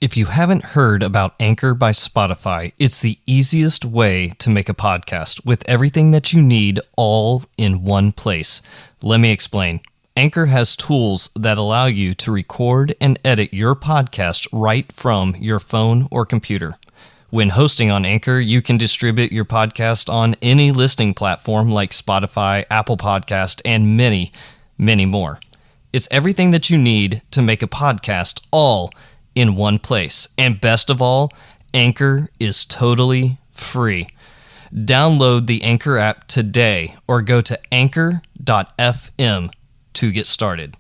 If you haven't heard about Anchor by Spotify, it's the easiest way to make a podcast with everything that you need all in one place. Let me explain. Anchor has tools that allow you to record and edit your podcast right from your phone or computer. When hosting on Anchor, you can distribute your podcast on any listening platform like Spotify, Apple Podcast, and many, many more. It's everything that you need to make a podcast all in one place. And best of all, Anchor is totally free. Download the Anchor app today or go to anchor.fm to get started.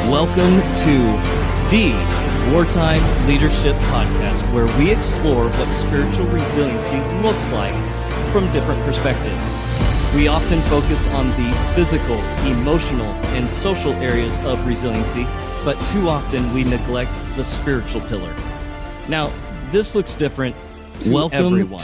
Welcome to the Wartime Leadership Podcast, where we explore what spiritual resiliency looks like from different perspectives. We often focus on the physical, emotional, and social areas of resiliency, but too often we neglect the spiritual pillar. Now, this looks different to everyone.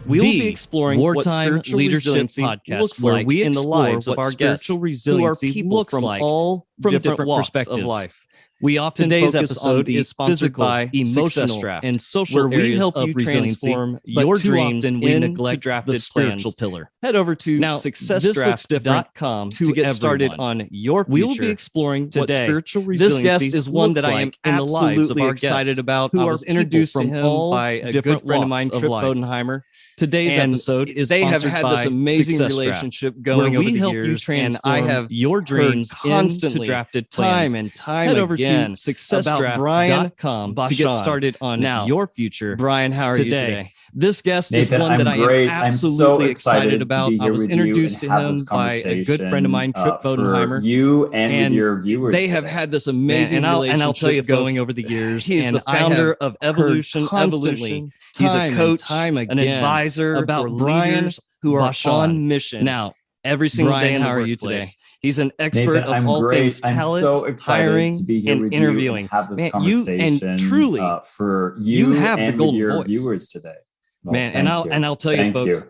We'll be exploring Wartime Leadership Podcast, where we in the lives of our guests who are people from all different perspectives of life. We often focus on the physical, emotional, and social areas of resiliency, your dreams into the spiritual pillar. Head over to successdraft.com to get started on your future. We'll be exploring today. Spiritual resiliency. This guest is one that I am absolutely excited about. I was introduced to him by a good friend of mine, Trip Bodenheimer. Today's episode is they have had this amazing relationship going over the years, and I have your dreams constantly drafted time and time Head over again to successdraft.com to get started on your future. Brian, how are you today? This guest Nathan, is one that I am absolutely so excited about. I was introduced to him by a good friend of mine, Trip Bodenheimer. You and your viewers. They have had this amazing relationship, and I'll tell you, going over the years. He's the founder of evolutionevolution. He's a coach, an advisor about leaders who are on mission. Now, every single day in the workplace. How are you today? He's an expert of all things talent, hiring, and interviewing. Have this conversation, truly, for you have and the golden your voice. Viewers today. Well, and I'll tell you, folks.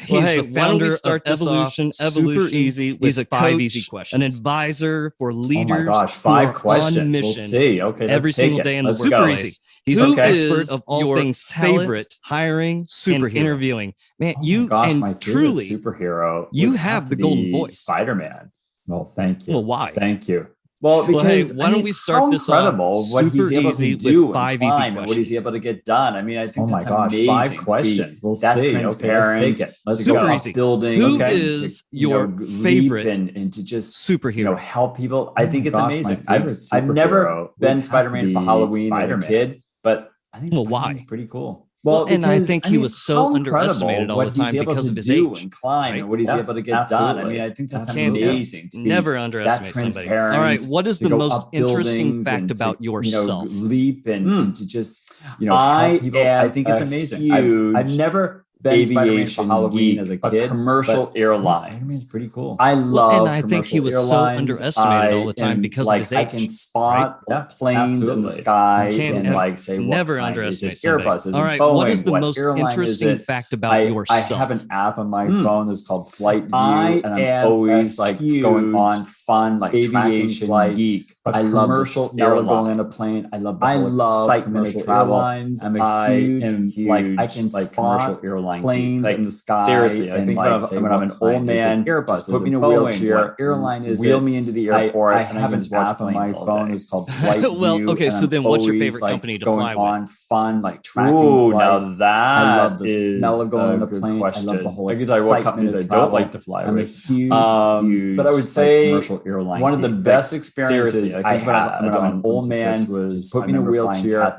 He's the founder of Evolution. Super easy. He's a coach, easy questions. An advisor for leaders. Oh my gosh, 5 questions. On mission. We'll see. Okay, every single day in the super easy. He's an expert of all things talent, hiring, and interviewing. Man, my truly superhero. You have the golden voice. Spider-Man. Well, thank you. Well, why? Thank you. Well, because why don't we start this off what he's able to do with 5 easy questions. What he's able to get done. I mean, I think that's amazing. 5 questions. We'll see. Okay, let's take it. Let's super easy. Building. Who is your favorite and to just superhero? Help people. I think it's amazing. I've never been Spider-Man for Halloween as a kid, but I think it's pretty cool. Well, and I think he was so underestimated all the time because of his age and climb and what he's able to get done. I mean, I think that's amazing. Never underestimate somebody. All right, what is the most interesting fact about yourself? Leap and to just help people. I think it's amazing. I've never been Spider-Man for Halloween as a kid. Commercial airlines. It's pretty cool. I love and I think he was so underestimated all the time because of his age. I can spot planes in the sky and say never underestimate Airbus. All right, what is the most interesting fact about yourself? I have an app on my phone that's called Flight View, and I'm always going on fun aviation geek. I love commercial going in a plane. I love commercial airlines. I'm a huge I can spot commercial planes in the sky. Seriously, I think when I'm an old man, Airbus put me in a wheelchair. Airline is wheel me into the airport. I have an app on my phone. It's called Flight View. Well, okay, so then what's your favorite company to fly with? On fun tracking flights. Now that I love the smell of going on a plane. I love the whole excitement. I can tell you what companies I don't like to fly with. I'm a huge, but I would say commercial airline. One of the best experiences I had when I'm an old man was put me in a wheelchair,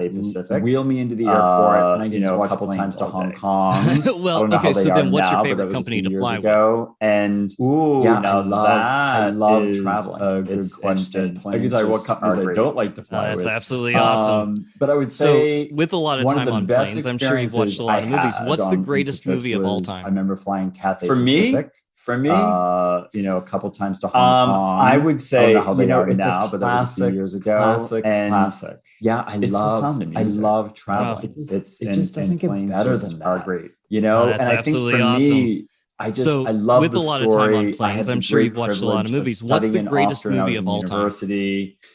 wheel me into the airport, and I get a couple times to Hong Kong. Well, okay, so then what's your favorite company to fly with? And I love traveling. A good question. I can tell you what companies I don't like to fly with. That's absolutely awesome. But I would say, with a lot of time on planes, I'm sure you've watched a lot of movies. What's the greatest movie of all time? I remember flying Cathay Pacific. For me, a couple times to Hong Kong. I would say, how they are now, but that was a few years ago. Classic. Yeah, I love traveling. It just doesn't get better than that. Are great. And I think for me, I love with the a lot story. of time on planes, I'm sure you've watched a lot of movies. What's the greatest movie of all time?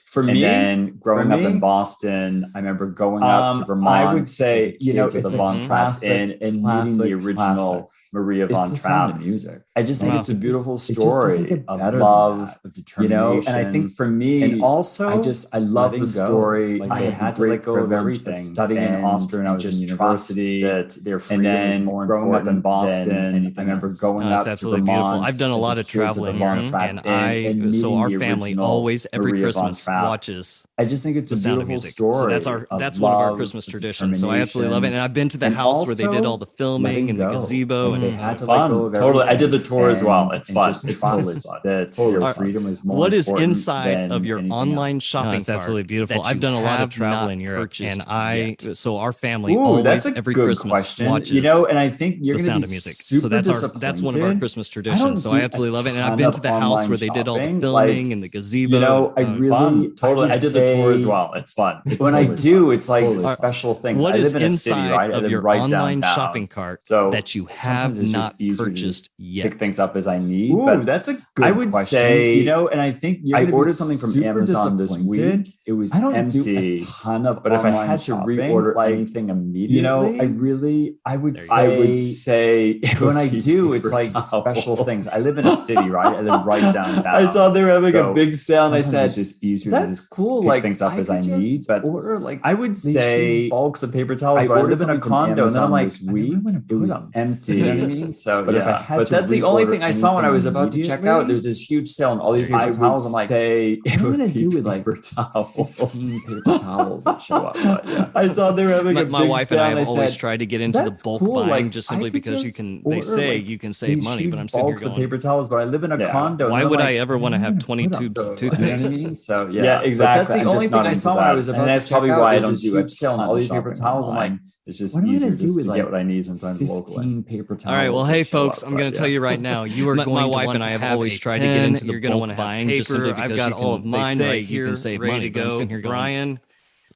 For me, then growing up in Boston, I remember going up to Vermont. I would say, to the Von Trapp and meeting the original Maria Von Trapp. Music. I just think it's a beautiful story of love, of determination. And I think for me, and also, I love the story. Like I had to let go of everything, studying in Austria, and I was in university. That their freedom is more growing up in Boston. I remember going up to Vermont. Beautiful. I've done a lot of traveling here, and so our family always every Christmas watches. I just think it's a beautiful story. So that's one of our Christmas traditions. So I absolutely love it, and I've been to the house where they did all the filming and the gazebo, and they had to let go of everything. Totally, I did the tour as well. It's fun. It's totally fun. That freedom is more. What is inside of your online shopping cart? It's absolutely beautiful. I've done a lot of travel in Europe, and so our family always every Christmas watches. And I think you're the sound of music. So that's one of our Christmas traditions. So I absolutely love it, and I've been to the house where they did all the filming and the gazebo. I really totally. I did the tour as well. It's fun. When I do, it's like a special thing. What is inside of your online shopping cart that you have not purchased yet? Pick things up as I need. But that's a good question. I would say, and I think I ordered something from Amazon this week. It was empty. Do a ton of but if I had to reorder anything immediately, I would say when I do, it's like special things. I live in a city, right? I live right downtown. I saw they were having a big sale, and I said, it's just easier to just cool. Pick things up as I need. But order like I would say bulks of paper towels. I live in a condo, and then I'm like, this week it was empty. You know what I mean? So, but if I had to, that's the only thing I saw when I was about to check out. There was this huge sale on all these paper towels. I'm like, what am I gonna do with like 15 paper towels that show up? But, I saw they were having a big my wife sale, and I have always tried to get into the bulk buying just simply because you can. They say you can save money, but I'm sitting here going, paper towels. But I live in a condo. Why would I ever want to have 20 tubes of toothpaste? So yeah, exactly. That's the only thing I saw when I was about to check out. And that's probably why I don't do a sale on all these paper towels. I'm like, it's just easier just to get what I need sometimes locally. Paper towels. All right, well, hey folks, I'm going to tell you right now, you are going my to wife want and to I have always tried to get into the bulk buying just simply because I've got all of mine right here, you can save money. Go, Brian.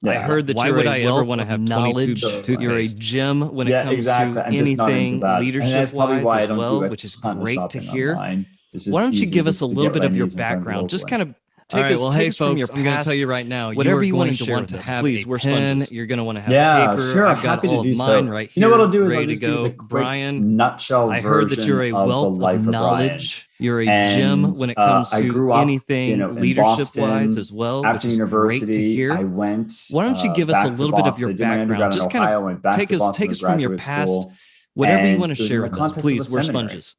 I heard that you're a wealth want to have 20 tubes. You're a gem when it comes to anything leadership-wise as well, which is great to hear. Why don't you give us a little bit of your background? Just kind of take us, hey folks, I'm going to tell you right now, whatever you want to have, please, we're pen, you're going to want to have paper. Sure, I've got all of mine right here. You know what I'll do is ready I'll just to go. do the Brian, nutshell I heard that you're a wealth of knowledge. You're a gem when it comes to anything leadership-wise as well, after which is university, great to hear. I went. Why don't you give us a little bit of your background? Just kind of take us from your past. Whatever you want to share with us, please. We're sponges.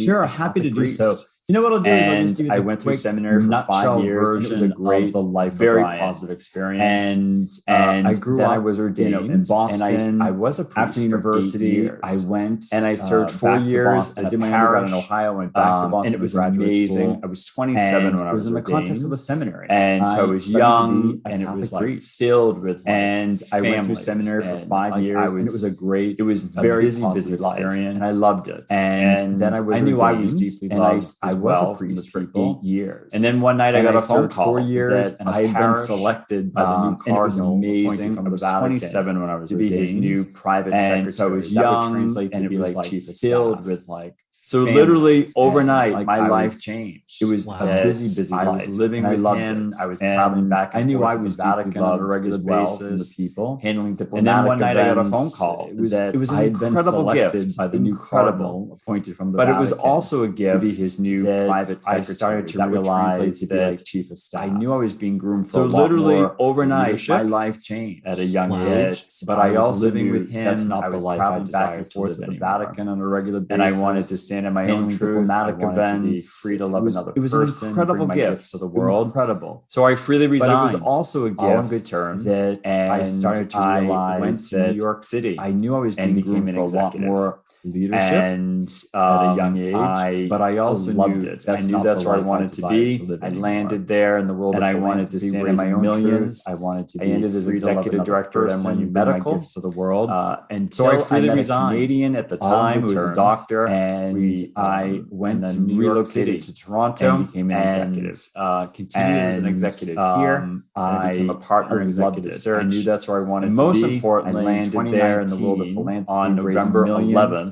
Sure, happy to do so. You know what I'll do is I'll just give you I went through seminary for 5 years. And it was a great, very positive experience. And I grew up. I was ordained in Boston. And I was a priest after university. I went and I served 4 years. I did my undergrad in Ohio. Went back to Boston. And it was amazing. I was 27 when I was in the context of the seminary. And so I was young, and it was like filled with. And I went through seminary for 5 years. And it was a great. It was very busy experience, and I loved it. And then I knew I was deeply loved. I was a priest for 8 years. And then one night I got a phone call 4 years and I had been selected by the new cardinal, amazing, from the Vatican, 27 when I was to be his new private secretary. So I was young, and it was like filled with like. So literally overnight, my life changed. It was a busy life. I was living with him. I was traveling back. I knew I was Vatican on a regular basis. People handling diplomatic. And then one night I got a phone call. It was an incredible gift by the new cardinal appointed from the Vatican. But it was also a gift to be his new private secretary. I started to realize that chief of staff. I knew I was being groomed for a lot more. So literally overnight, my life changed at a young age. But I also living with him. That's not the life I desired to live to the Vatican on a regular basis. And I wanted to stand in my own diplomatic events, free to love another person. It was an incredible gift to the world. Incredible. So I freely resigned. But it was also a gift on good terms. And I started to realize went to New York City. I knew I was being groomed for a lot more leadership and at a young age, but I also loved it. I knew that's where I wanted to be. I landed there in the world, and I wanted to stand in my own millions. I wanted to be. I ended as executive director of NYU Medical to the world, and so I freely resigned. Canadian at the time, who was a doctor, and I went to New York City to Toronto and became an executive. Continued as an executive here. I became a partner in executive search. I knew that's where I wanted to be. Most importantly, I landed there in the world of philanthropy on November 11th.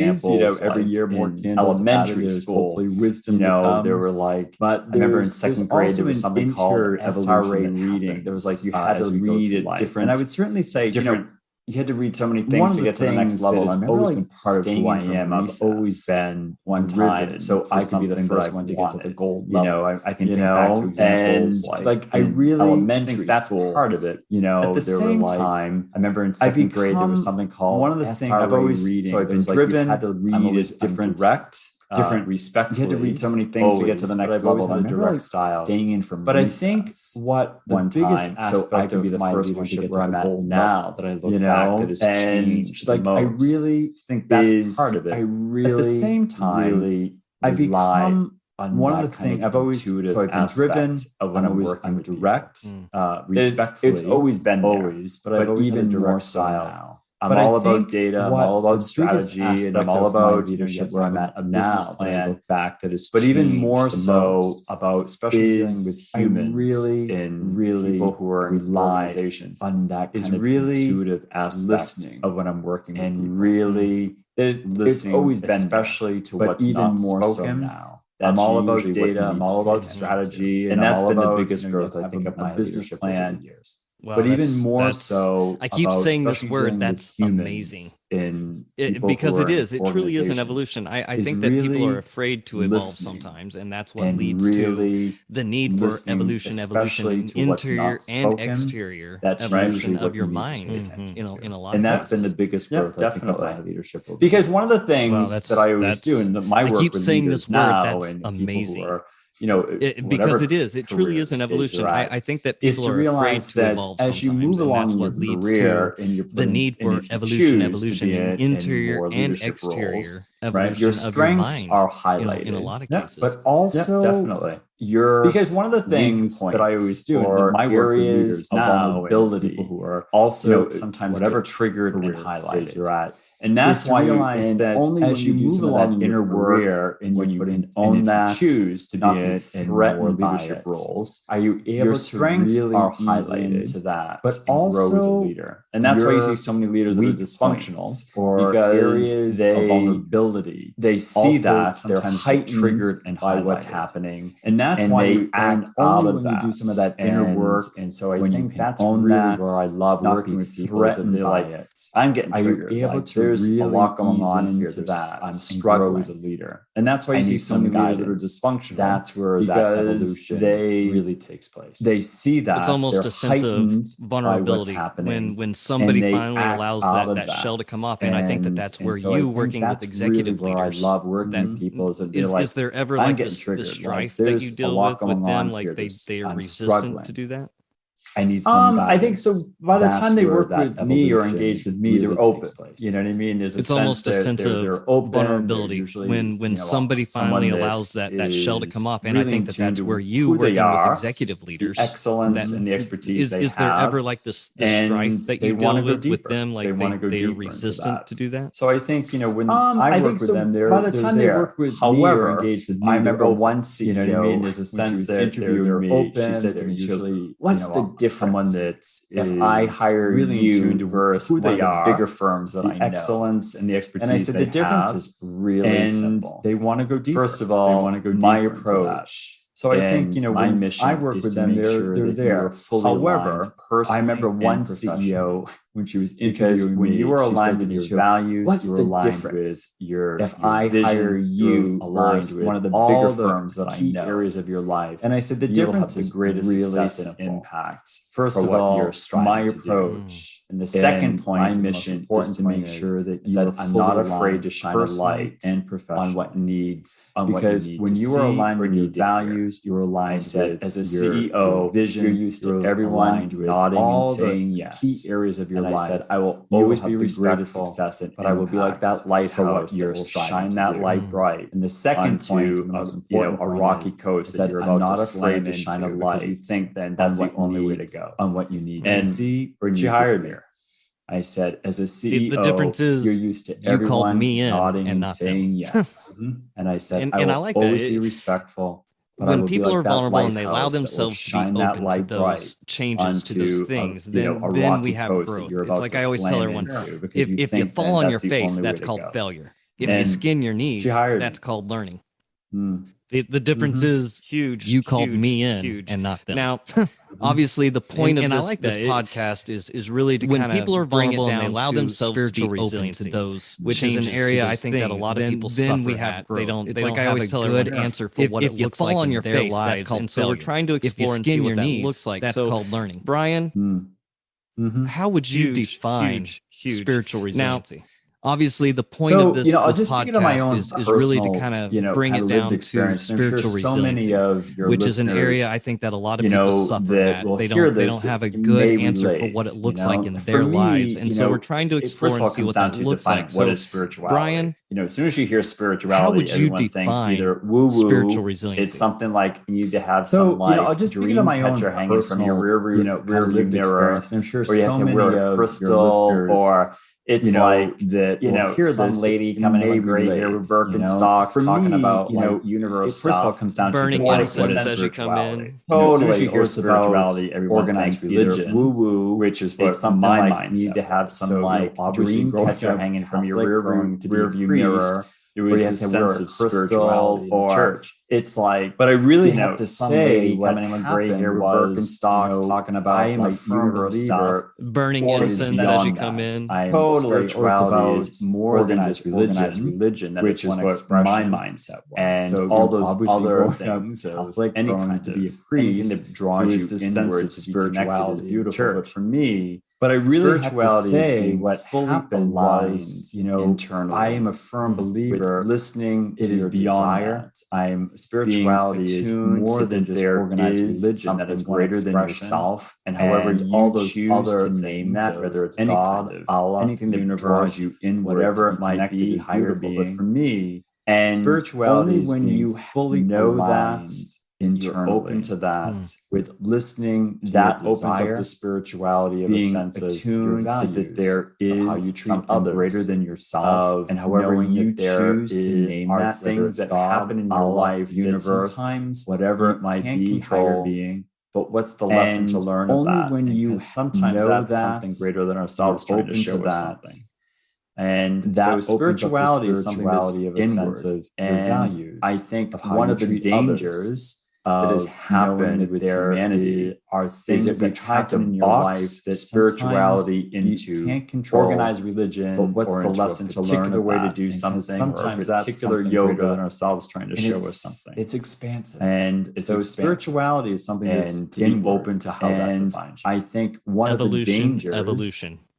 examples, every like year more in candles elementary added, school. hopefully wisdom There were like, but I remember in second grade there was something called SRA reading. There was like you had to as we go read through a life. different, And I would certainly say, different you had to read so many things to get to the next level. I've always been part of who I am. I've always been one time, so I could be the first one to get to the gold level. I can think back to examples like I really think that's part of it. At the same time, I remember in second grade there was something called one of the things I've always reading. So I've been driven. Had to read is different, different respect. You had to read so many things to get to the next level. I direct style, staying in from. But I think what the biggest aspect of my leadership where I'm at now that I look back that has changed the most, I really think that's part of it. I really, at the same time, I've become one of the things I've always I've been driven when I'm direct, respectfully. It's always been always, but I've always even more so now. I'm all about data. I'm all about strategy, and I'm all about leadership where I'm at a business plan back that is. But even more so about especially dealing with humans, really people who are in organizations on that kind of intuitive aspect of when I'm working with people. And really, it's always been especially to what's even more so now. I'm all about data. I'm all about strategy, and that's been the biggest growth I think of my business plan. Well, but even more so, I keep saying this word. That's amazing. Because it truly is an evolution. I think that people are afraid to evolve sometimes, and that's what leads to the need for evolution, interior and exterior evolution of your mind. In a lot, and that's been the biggest growth. Definitely leadership. Because one of the things that I always do, and my work with leaders now, that's amazing. Because it truly is an evolution. I think that people are afraid to evolve as you move along, and that's what leads to the need for evolution in interior and exterior evolution your strengths are highlighted in a lot of cases, but also definitely because one of the things that I always do in my work with leaders now, vulnerability, people who are also sometimes whatever triggered and highlighted you're at. And that's why you realize that only as you move along in your career and when you can own that, choose to be in more leadership roles, are you able to really are highlighted into that, but also grow as a leader? And that's why you see so many leaders that are dysfunctional or areas of vulnerability. They see that they're heightened, triggered, and by what's happening, and that's why you act out of that. You do some of that inner work, and so I think that's really where I love working with people. Is that they're like, I'm getting triggered. Able to there's really a lot going on here that I'm struggling as a leader. And that's why you see so many leaders that are dysfunctional. That's where that evolution really takes place. They see that. It's almost a sense of vulnerability when somebody finally allows that shell to come off. And I think that's where you working with executive leaders. I love working with people. Is there ever like this strife that you deal with them? Like they are resistant to do that? I need some guidance. I think so. By the time they work with me or engage with me, they're open. You know what I mean? There's it's almost a sense of vulnerability when somebody finally allows that shell to come off. And I think that's where you working with executive leaders, excellence and the expertise. Is there ever like this strife that you deal with them? Like they are resistant to do that. So I think when I work with them, by the time they work with me or engage with me, I remember once you know what I mean. There's a sense that they're open. She said to me, usually, "What's the someone that if I hire really you to versus who they are, bigger firms that I know, excellence and the expertise. And I said the difference is really simple. They want to go deeper. First of all, they want to go deeper. My approach. So I think my mission I work with them. They're there. However, I remember one CEO when she was interviewing when you are aligned with your values, what's the difference? If I hire you aligned with one of the bigger firms that I know, areas of your life, and I said the difference is greatest success and impact. First of all, my approach. And the second point, my mission is to make sure that I'm not afraid to shine a light and on what needs. Because when you are aligned with your values, you're aligned with as a CEO vision. You're used to everyone nodding and saying yes. Key areas of your life. I said I will always be respectful, but I will be like that lighthouse that will shine that light bright. And the second point, the most important, a rocky coast that you're about to slam to shine a light. You think then that's the only way to go on what you need to see. Or she hired me. I said, as a CEO, the difference is you're used to everyone nodding and saying yes. And I said, I will always be respectful. When people are vulnerable and they allow themselves to be open to those changes, to those things, then we have growth. It's like I always tell everyone, if you fall on your face, that's called failure. If you skin your knees, that's called learning. The difference is huge. You called me in and not them. Now, obviously, the point of this podcast is really to when people are vulnerable and they allow themselves to be open to those, which is an area I think that a lot of people suffer at. They don't. It's like I always tell everyone, good answer for what it looks like on your face. That's called failure. So we're trying to explore and see what that looks like. That's called learning. Brian, how would you define spiritual resiliency? Obviously, the point of this podcast is really to kind of bring it down to spiritual resiliency, which is an area I think that a lot of people suffer at. They don't have a good answer for what it looks like in their lives, and so we're trying to explore and see what that looks like. What is spirituality? Brian, as soon as you hear spirituality, how would you define either woo-woo, spiritual resiliency? It's something like you need to have some I'll just dream catcher hanging from your rear view mirror. I'm sure or you have to wear a crystal or. It's like that, here's some lady coming in with gray hair with Birkenstocks talking about universe stuff. First of all, comes down burning to incense as you come in. Totally, you hear spirituality, everyone organized religion, woo-woo, which is what my mind need to have some dream catcher hanging from your rear view mirror. There was a sense of spirituality or church. It's like, but I really have to say, coming in with gray hair with Birkenstocks, talking about I am a firm believer, burning incense as you come in. Totally, spirituality is more than just religion, which is what my mindset was. And so all those other things of any kind to be a priest that draws you inwards to spirituality is beautiful. But for me, but I really have to say what fully happened was, internally. I am a firm believer. Listening, it is beyond that. I'm spirituality is more than just organized religion that is greater than yourself. And however all those other things, whether it's any God, kind of Allah, anything that draws you in, whatever it might be, higher being. But for me, and spirituality only when you fully know that. Internally. You're open to that with listening to that opens up the spirituality of being a sense of attuned your values, that there is how you treat something others greater than yourself, and however you choose to name are that, things that God, happen in your Allah, life, universe, sometimes whatever it might be, control being. But what's the lesson to learn only of that? when you sometimes know that's that something greater than ourselves trying to show us something. And that so spirituality is something that's of a sense of values. I think of one of the dangers that has happened with humanity are things that we try to in your life that spirituality into can't control organized religion. But what's or the lesson to learn? Particular way to that? do And something. Sometimes or a that's particular yoga than ourselves trying to show us something. It's expansive, and it's so expansive. Spirituality is something that's to be open to how that and defines you. I think one of the dangers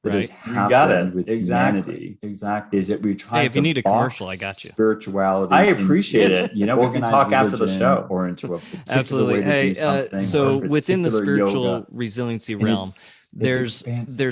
that has happened with humanity is that we try to if you need a commercial, I got you. Spirituality. I appreciate it. We can talk after the show or into a absolutely. Way hey, to do so within the spiritual yoga, resiliency realm, there's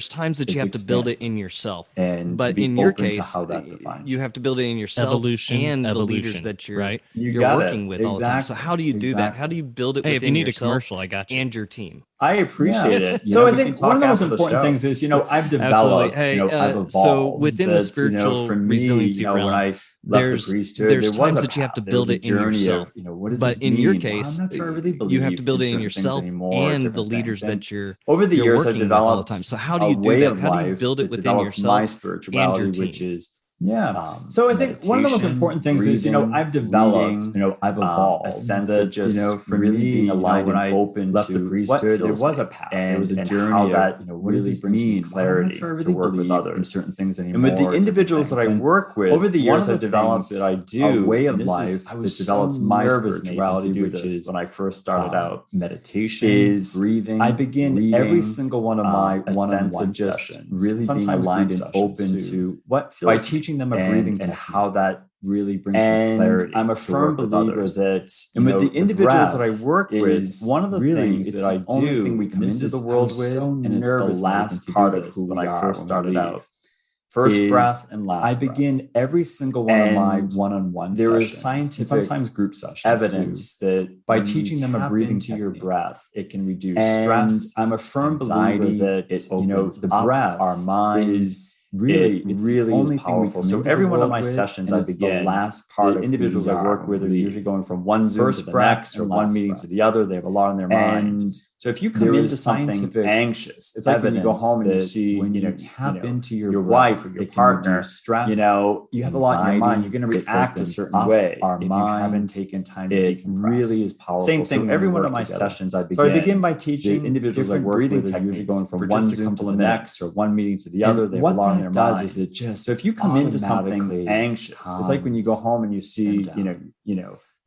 times that you have to build it in yourself, but in your case, how that defines you have to build it in yourself and the leaders that you're working with all the time. So how do you do that? How do you build it? Hey, if you need a commercial, I got you, and your team. I appreciate it. So I think one of the most important things is, I've developed, I've evolved. So within the spiritual resiliency realm, when I left the priesthood, there's times that you have to build it in yourself. What does but this in mean? your case, I'm not sure I really you have to build it in yourself and the leaders that you're over the years I've developed all the time. So how do you do that? How do you build it within yourself and your team? Which is so I think one of the most important things is, I've developed, I've evolved a sense of just for really me, being aligned when and I open left to the priesthood, there was a path, there was a journey how of, that what does this brings mean? clarity to work with others in certain things anymore. And with the individuals that I work with, over the years I've developed that I do a way of life that develops my spirituality, which is when I first started out. Meditation is breathing. I begin every single one of my one-on-one sessions, really being aligned and open to what by teaching them a breathing and how that really brings me clarity. I'm a firm believer that, and with the individuals that I work with, one of the things that I do, thing we come into the world with, and it's the last part of who when I first started out. First breath and last I begin every single one of my one-on-one there sessions, is scientific sometimes group sessions evidence that by teaching them a breathing into your technique, breath, it can reduce stress. I'm a firm anxiety, believer that it opens the up breath, our minds. It's really only is powerful. So every one of my sessions, I begin. The last part of individuals I work with are usually going from one Zoom to the next or one meeting to the other. They have a lot on their mind. So if you come into something anxious, it's like when you go home and you see, when you tap into your wife or your partner, stress, you have a lot in your mind. You're going to react a certain way if you haven't taken time to decompress. It really is powerful. Same thing. So every one of my sessions, I begin by teaching individuals like breathing techniques, usually going from one Zoom to the next or one meeting to the other. They belong in their mind. Is it just so if you come into something anxious, it's like when you go home and you see,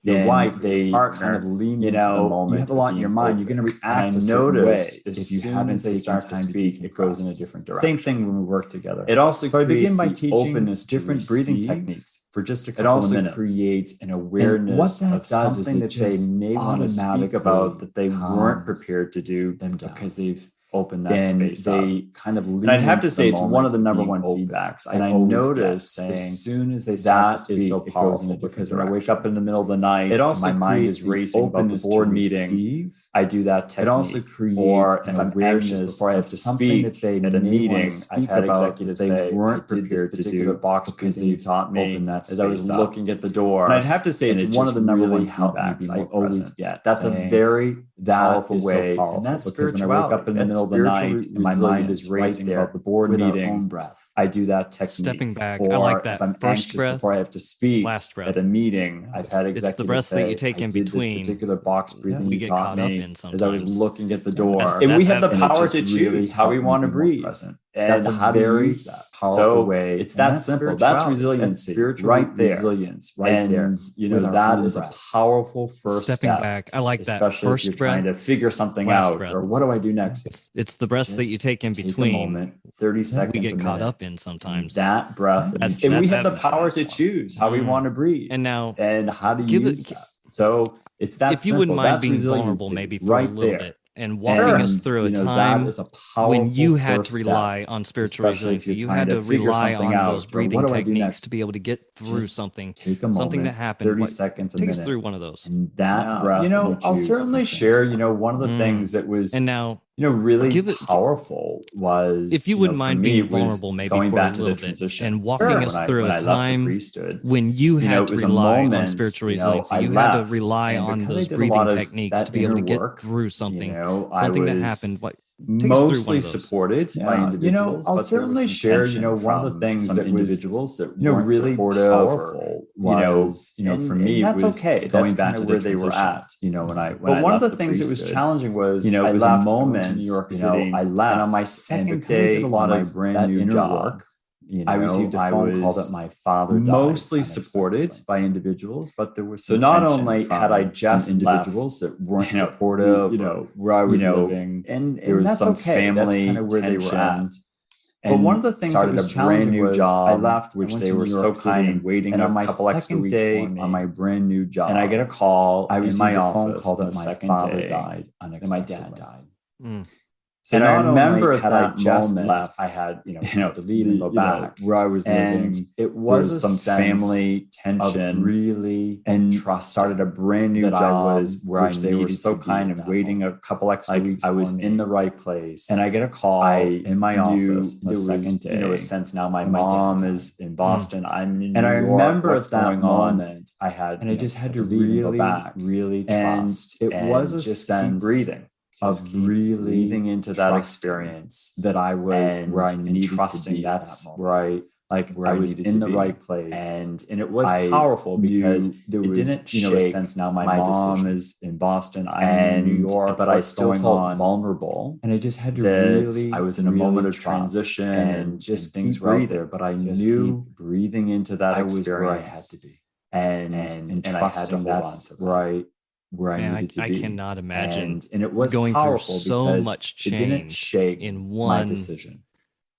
your wife, they kind of lean into the moment. You have a lot in your mind. You're going to react a certain way. If you haven't taken time to speak, it goes in a different direction. Same thing when we work together. It also creates I begin by teaching different breathing techniques for just a couple of minutes. It also creates an awareness of something that they may want to speak about that they weren't prepared to do because they've open that space up. They kind of lean. And I'd have to say it's one of the number one feedbacks. And I noticed as soon as they start to speak, is so powerful because when I wake up in the middle of the night, it also my mind is racing about the board meeting. I do that technique. It also creates or if I'm anxious before I have to speak at a meeting, I've had executives say they weren't prepared to do box because they taught me as I was looking at the door. And I'd have to say it's one of the number one feedbacks I always get. That's a very powerful way. And that's because when I wake up in the middle of the night and my mind is racing about the board meeting, I do that technique. Stepping back. I like that. If I'm anxious before I have to speak at a meeting, I've had executives it's the breath say, that you take in between. This particular box breathing you taught me as I was looking at the door. And we have the power to choose how we want to breathe. And how to use that powerful way. It's that simple. That's resiliency right there. Resilience right there. That is a powerful first step. Stepping back. I like that. Especially if you're trying to figure something out or what do I do next? It's the breath that you take in between. Take a moment, 30 seconds. We get caught up in sometimes. That breath. And we have the power to choose how we want to breathe. And now, and how to use that. So it's that if you wouldn't mind being vulnerable maybe for a little bit. And walking us through a time when you had to rely on spiritual resiliency, you had to rely on those breathing techniques to be able to get through something that happened. 30 seconds. Take us through one of those. And that breath, I'll certainly share, one of the things that was, and now, really powerful was, if you wouldn't mind being vulnerable, maybe going for back a to little the transition and walking us through a time when you had to rely on spiritual resiliency, you had to rely on those breathing techniques to be able to get through something that happened. Mostly supported by individuals. I'll certainly share, one of the things that individuals that really powerful was, for me, it was going back to where they were at, but one of the things that was challenging was, it was a moment in New York City, I left, and on my second day, a lot of brand new job. I received a phone call that my father died. Mostly supported by individuals, but there was so not only had I just individuals that weren't supportive, where I was living, and there was some family kind of where they were at. But one of the things that was challenging was I left, which they were so kind and waiting a couple extra weeks for me on my brand new job. And I get a call in my office call that my father died and my dad died. So and I remember at that just moment, left, I had, to leave and go back where I was living. It was some family tension, really, and trust. Started a brand new job where they were so kind and waiting a couple extra weeks. I was in the right place, and I get a call in my office the second day. A sense now my mom is in Boston. I'm in New York. And I remember at that moment, I had, and I just had to leave and go back, really trust. And it was a sense breathing. Of really leading into that experience that I was where I needed trusting to be. That's where I was in the right place, and it was powerful because there was a sense now my mom is in Boston, I'm in New York, but I still felt vulnerable, and I just had to really. I was in a moment of transition, and just things were out there, but I knew breathing into that experience where I had to be, and trusting that's right. Where I needed to be. I cannot imagine and it was going powerful through so much change. It didn't shake in one my decision.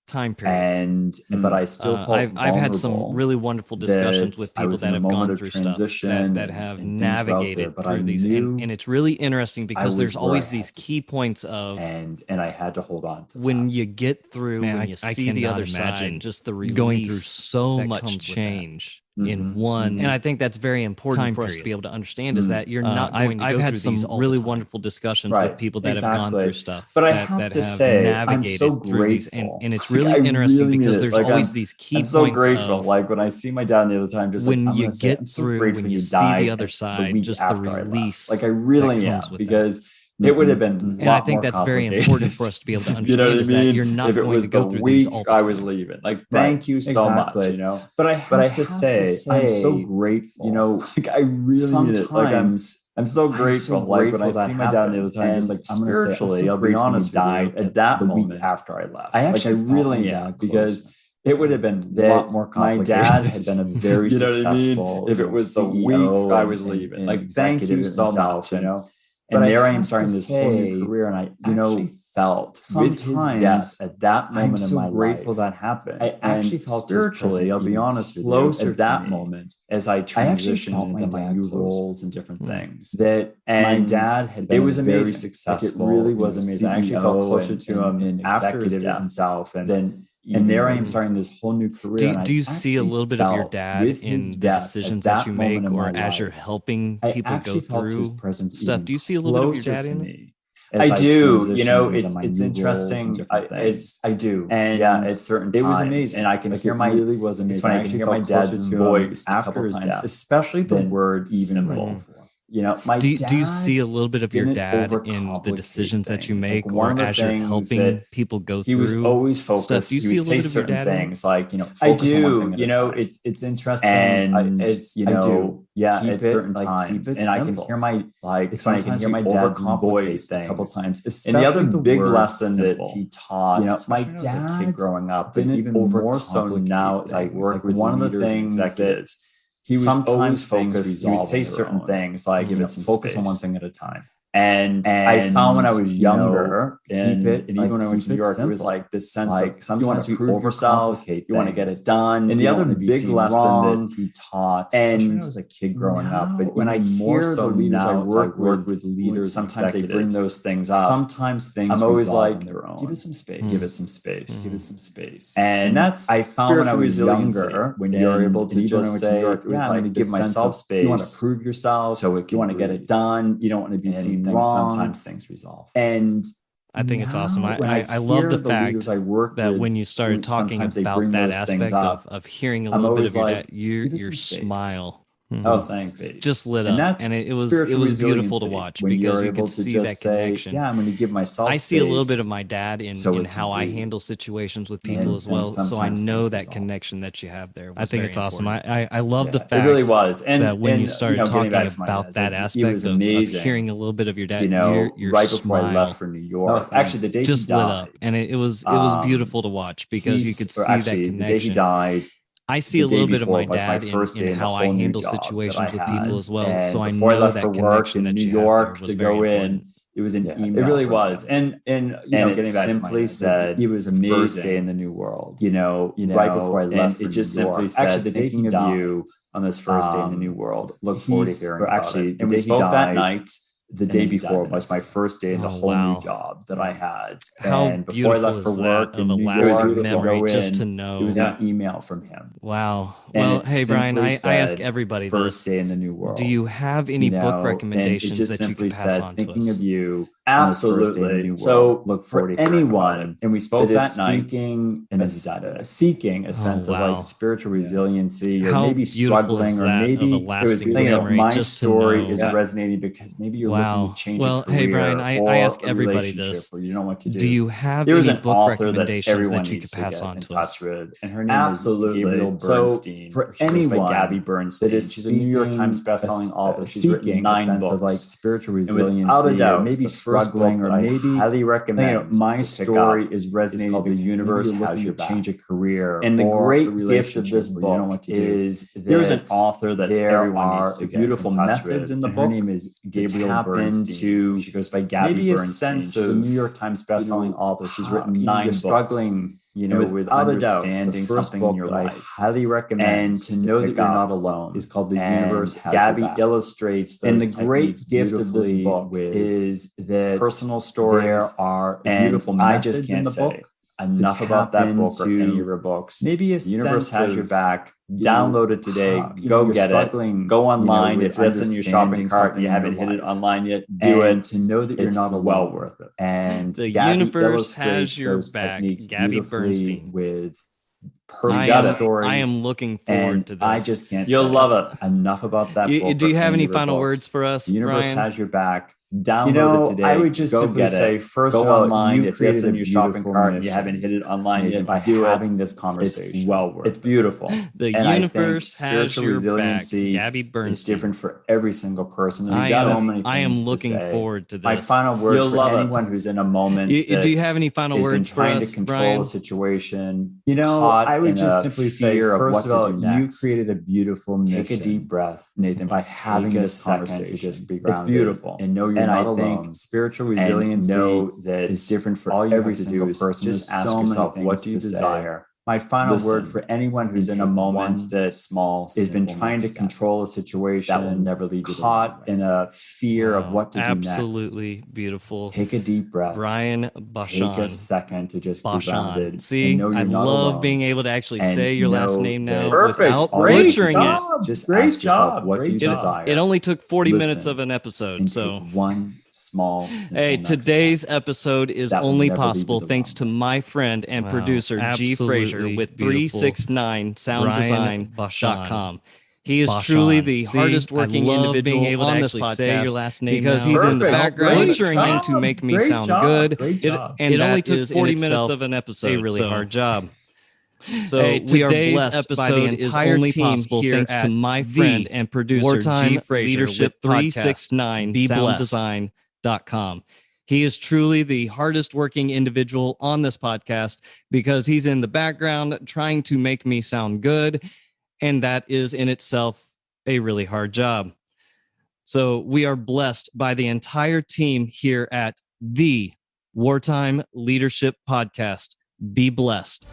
Time period. But I still felt I've had some really wonderful discussions with people that have gone through stuff that have navigated through these, and it's really interesting because there's always these key points of and I had to hold on to when you get through, when you see the other side, just the release, going through so much change. In one, and I think that's very important for us to be able to understand is that you're not going to go through these all the time. I've had some really wonderful discussions with people that have gone through stuff, but I have to say, I'm so grateful, and it's really interesting because there's always these key points. I'm so grateful. Like when I see my dad the other time, just when you get through, when you see the other side, just the release. Like I really am, because it would have been. And I think that's very important for us to be able to understand is that you're not going to go through these all the time. I was leaving. Like, thank you so much, But I have to say, I'm so grateful. Like I really mean it. Like I'm so grateful. Like when I see my dad the other time, just like spiritually, I'll be honest, died at that moment after I left. I really am, because it would have been a lot more complicated. My dad had been a very successful. If it was the week I was leaving, like thank you so much, And there I am starting this whole new career, and I actually felt with his death at that moment in my life. I'm so grateful that happened. I actually felt spiritually, I'll be honest with you, at that moment as I transitioned into my new roles and different things. That my dad had been very successful. It really was amazing. I actually felt closer to him after his death himself, and there I am starting this whole new career. Do you see a little bit of your dad in the decisions that you make, or as you're helping people go through stuff? Do you see a little bit of your dad in it? I do. It's interesting. I do. And at certain times. It was amazing. And I can hear really was amazing. I can hear my dad's voice after his death, especially the word symbol. Do you see a little bit of your dad in the decisions that you make, or as you're helping people go through? He was always focused. Do you see a little bit of your dad things like I do. It's interesting. And I do. Yeah, at certain times, and I can hear my dad's voice a couple times. And the other big lesson that he taught, my dad, as a kid growing up, but even more so now as I work with one of the things executives. He was sometimes focused. He would say certain things like, focus on one thing at a time. And I found when I was younger, and even when I went to New York, it was like this sense of sometimes you want to prove yourself, you want to get it done. And the other big lesson that he taught, especially when I was a kid growing up, but when I hear the leaders I work with leaders, sometimes they bring those things up. Sometimes things I'm always like, give it some space, give it some space, give it some space. And that's I found when I was younger, when you're able to just say, it was like give myself space. You want to prove yourself, so you want to get it done. You don't want to be seen. Sometimes things resolve. And I think it's awesome. I love the fact that when you started talking about that aspect of hearing a little bit of your smile. Oh, thanks. Just lit up, and it was beautiful to watch because you could see that connection. Yeah, I'm going to give myself. I see a little bit of my dad in how I handle situations with people as well, so I know that connection that you have there. I think it's awesome. I love the fact it really was, and that when you started talking about that aspect of hearing a little bit of your dad, your right before I left for New York, actually the day just he died, lit up, and it was beautiful to watch because you could see that connection. The day he died. I see a little bit of my dad in how I handle situations with people as well. So I know that connection that you have there was very important. It was an email. It really was. And getting back simply said, it was amazing. First day in the new world. Right before I left. It just simply said, actually, the day he died on this first day in the new world. Look forward to hearing about it. And we spoke that night. The day before was my first day in the whole new job that I had. And before I left for work in New York, just to know. It was an email from him. Wow. Well, hey, Brian, I ask everybody first day in the new world. Do you have any book recommendations that you can pass on to us? Thinking of you. Absolutely. So look for anyone, and we spoke that night, seeking a sense of like spiritual resiliency, or maybe struggling, or maybe it was my story is resonating because maybe you're looking to change a career. Hey Brian, I ask everybody this: you know what to do. Do you have any book recommendations that you could pass on to us? And her name is Gabrielle Bernstein. For anyone, Gabby Bernstein, she's a New York Times bestselling author. She's written 9 books of like spiritual resiliency, without a doubt, maybe struggling, or maybe highly recommend. My story is resonating. The universe has your back. Change a career, and the great gift of this book is there's an author that everyone needs to get beautiful methods in the book. Her name is Gabrielle Bernstein. She goes by Gabby Bernstein. She's a New York Times bestselling author. She's written 9 books. Struggling. With understanding something in your life, highly recommend, and to know that you're not alone is called The Universe Has Gabby Your Back. Illustrates those, and the great gift of this book is that personal stories there are beautiful methods in the book. Enough about that book or any of your books. Maybe a Universe Has Your Back. Download it today. Go get it. Go online. If that's in your shopping cart and you haven't hit it online yet, do it. To know that you're not alone. Well worth it. And the Universe Has Your Back. Gabby Bernstein with personal stories. I am looking forward to this. I just can't. You'll love it. Enough about that book. Do you have any final words for us, The Universe Brian? Has Your Back. Download it today. I would just simply say, first of all, online, if it's in your shopping cart and you haven't hit it online yet, by having this conversation. It's well worth it. It's beautiful. The universe has your resiliency back. Gabby Bernstein. It's different for every single person. There's so many things I am looking forward to this. My final word for anyone who's in a moment. Do you have any final words for us, trying to control Brian? a situation. I would just simply say, first of all, you created a beautiful mission. Take a deep breath, Nathan, by having this conversation. To just be grounded. It's beautiful. And know you're not alone. Spiritual resiliency is different for every single person. Just ask yourself, what do you desire? My final word for anyone who's in a moment that has been trying to control a situation that will never lead you caught in a fear of what to do next. Absolutely beautiful. Take a deep breath. Brian Bachand. Take a second to just be grounded. See, I love being able to actually say your last name now without Great butchering job. it. Just Great ask yourself, job. what do you desire? It only took 40 minutes of an episode. So one small. Hey, today's episode is only possible thanks to my friend and producer G Frazier with 369sounddesign.com. He is truly the hardest working individual on this podcast say your last name because he's in the background butchering in to make me sound good. And it only took 40 minutes of an episode. A really hard job. So today's episode by the entire is only possible thanks to my friend and producer Wartime G Frazier Leadership 369sounddesign.com. He is truly the hardest working individual on this podcast because he's in the background trying to make me sound good. And that is in itself a really hard job. So we are blessed by the entire team here at the Wartime Leadership Podcast. Be blessed.